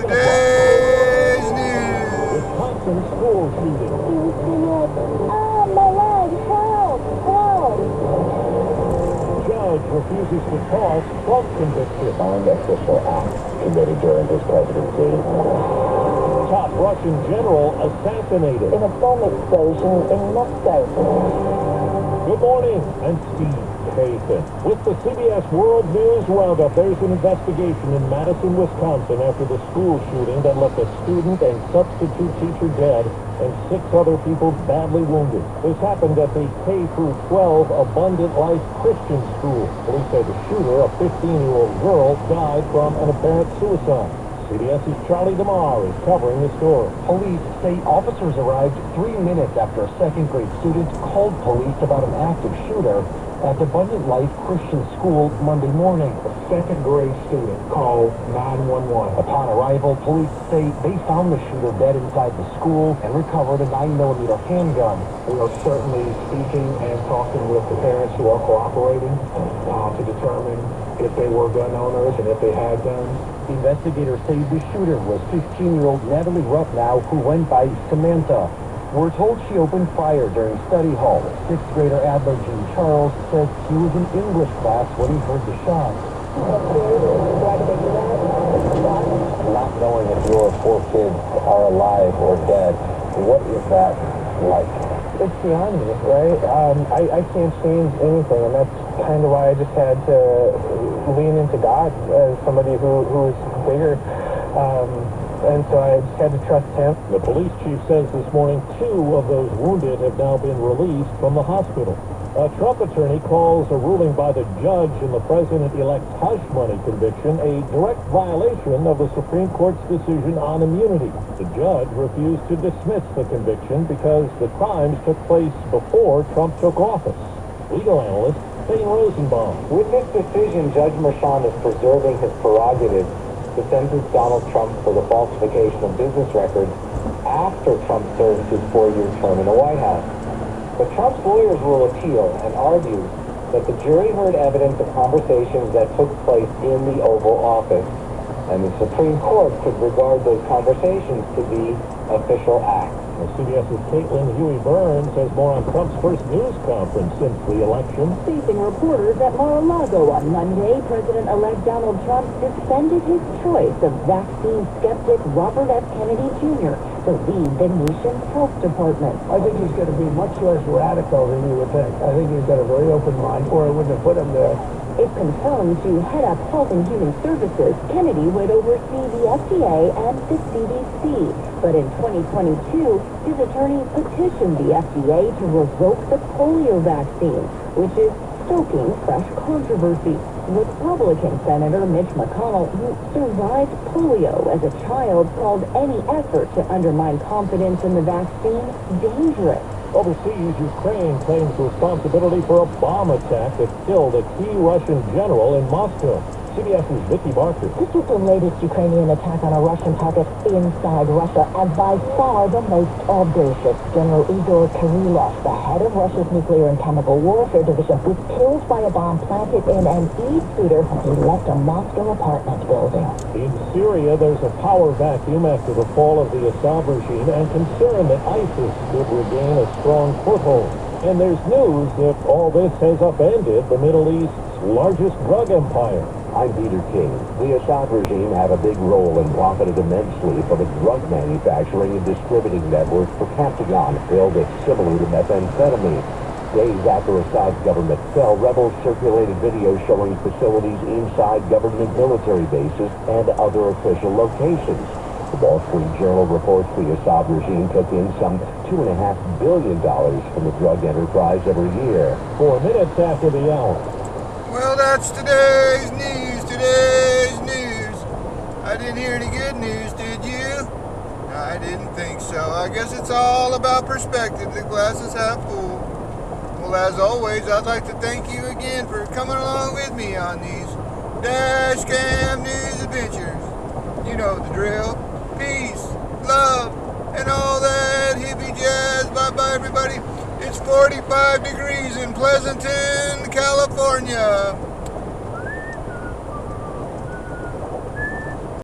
today's news? Wisconsin school shooting. Oh, my leg, help, help. Judge refuses to toss Trump conviction. Unofficial act committed during his presidency. Top Russian general assassinated. In a bomb explosion in Moscow. Good morning, I'm Steve Pleasanton. With the CBS World News Roundup, there's an investigation in Madison, Wisconsin after the school shooting that left a student and substitute teacher dead and 6 other people badly wounded. This happened at the K-12 Abundant Life Christian School. Police say the shooter, a 15-year-old girl, died from an apparent suicide. CBS's Charlie DeMar is covering the story. Police say officers arrived 3 minutes after a second-grade student called police about an active shooter at Abundant Life Christian School Monday morning. A second-grade student called 911. Upon arrival, police say they found the shooter dead inside the school and recovered a 9mm handgun. We are certainly speaking and talking with the parents who are cooperating to determine if they were gun owners and if they had guns. Investigators say the shooter was 15-year-old Natalie Ruffnow, who went by Samantha. We're told she opened fire during study hall. 6th grader Adler Jean Charles says he was in English class when he heard the shot. Not knowing if your 4 kids are alive or dead, what is that like? It's beyond me, right? I can't change anything, and that's kind of why I just had to lean into God as somebody who's bigger. And so I just had to trust him. The police chief says this morning 2 of those wounded have now been released from the hospital. A Trump attorney calls a ruling by the judge in the president-elect's hush money conviction a direct violation of the Supreme Court's decision on immunity. The judge refused to dismiss the conviction because the crimes took place before Trump took office. Legal analyst Payne Rosenbaum. With this decision, Judge Merchan is preserving his prerogative to sentence Donald Trump for the falsification of business records after Trump serves his 4-year term in the White House. But Trump's lawyers will appeal and argue that the jury heard evidence of conversations that took place in the Oval Office, and the Supreme Court could regard those conversations to be official acts. CBS's Caitlin Huey-Burns has more on Trump's first news conference since the election. Facing reporters at Mar-a-Lago on Monday, President-elect Donald Trump defended his choice of vaccine skeptic Robert F. Kennedy Jr. to lead the nation's health department. I think he's going to be much less radical than you would think. I think he's got a very open mind, or I wouldn't have put him there. If confirmed to head up Health and Human Services, Kennedy would oversee the FDA and the CDC. But in 2022, his attorney petitioned the FDA to revoke the polio vaccine, which is stoking fresh controversy. Republican Senator Mitch McConnell, who survived polio as a child, called any effort to undermine confidence in the vaccine dangerous. Overseas, Ukraine claims responsibility for a bomb attack that killed a key Russian general in Moscow. CBS's Vicky Barker. This is the latest Ukrainian attack on a Russian target inside Russia, and by far the most audacious. General Igor Kirillov, the head of Russia's Nuclear and Chemical Warfare Division, was killed by a bomb planted in an e-scooter as he left a Moscow apartment building. In Syria, there's a power vacuum after the fall of the Assad regime and concern that ISIS could regain a strong foothold. And there's news that all this has upended the Middle East's largest drug empire. I'm Peter King. The Assad regime had a big role and profited immensely from its drug manufacturing and distributing networks for Captagon, billed as similar to methamphetamine. Days after Assad's government fell, rebels circulated videos showing facilities inside government military bases and other official locations. The Wall Street Journal reports the Assad regime took in some $2.5 billion from the drug enterprise every year. 4 minutes after the hour. Well, that's today's news. I didn't hear any good news, did you? I didn't think so. I guess it's all about perspective. The glass is half full. Well, as always, I'd like to thank you again for coming along with me on these Dash Cam News adventures. You know the drill. Peace, love, and all that hippie jazz. Bye-bye, everybody. It's 45 degrees in Pleasanton, California.